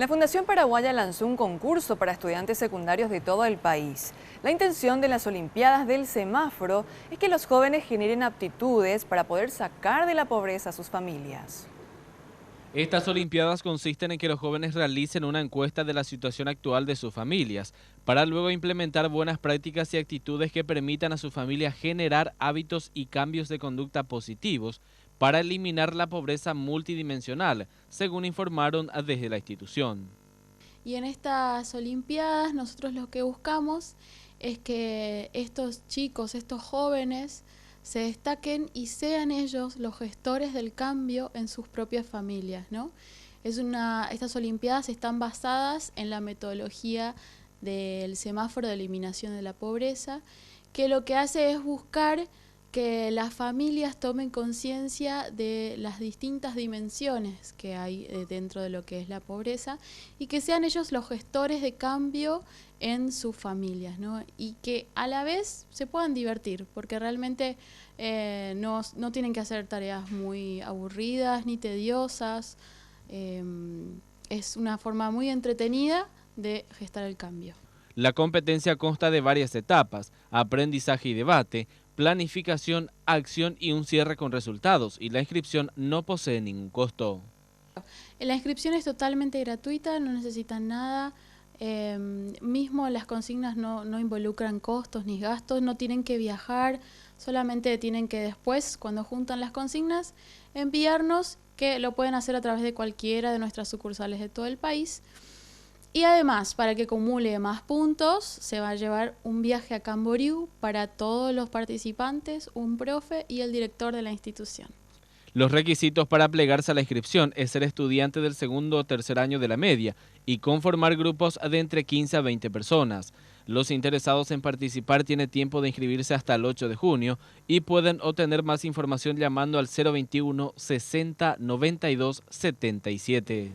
La Fundación Paraguaya lanzó un concurso para estudiantes secundarios de todo el país. La intención de las Olimpiadas del Semáforo es que los jóvenes generen aptitudes para poder sacar de la pobreza a sus familias. Estas Olimpiadas consisten en que los jóvenes realicen una encuesta de la situación actual de sus familias, para luego implementar buenas prácticas y actitudes que permitan a su familia generar hábitos y cambios de conducta positivos para eliminar la pobreza multidimensional, según informaron desde la institución. Y en estas Olimpiadas nosotros lo que buscamos es que estos chicos, estos jóvenes, se destaquen y sean ellos los gestores del cambio en sus propias familias, ¿no? Estas Olimpiadas están basadas en la metodología del semáforo de eliminación de la pobreza, que lo que hace es buscar que las familias tomen conciencia de las distintas dimensiones que hay dentro de lo que es la pobreza y que sean ellos los gestores de cambio en sus familias, ¿no? Y que a la vez se puedan divertir, porque realmente no tienen que hacer tareas muy aburridas ni tediosas. Es una forma muy entretenida de gestar el cambio. La competencia consta de varias etapas: aprendizaje y debate, planificación, acción y un cierre con resultados, y la inscripción no posee ningún costo. La inscripción es totalmente gratuita, no necesitan nada. Mismo las consignas no involucran costos ni gastos, no tienen que viajar, solamente tienen que después, cuando juntan las consignas, enviarnos, que lo pueden hacer a través de cualquiera de nuestras sucursales de todo el país. Y además, para que acumule más puntos, se va a llevar un viaje a Camboriú para todos los participantes, un profe y el director de la institución. Los requisitos para plegarse a la inscripción es ser estudiante del segundo o tercer año de la media y conformar grupos de entre 15 a 20 personas. Los interesados en participar tienen tiempo de inscribirse hasta el 8 de junio y pueden obtener más información llamando al 021 60 92 77.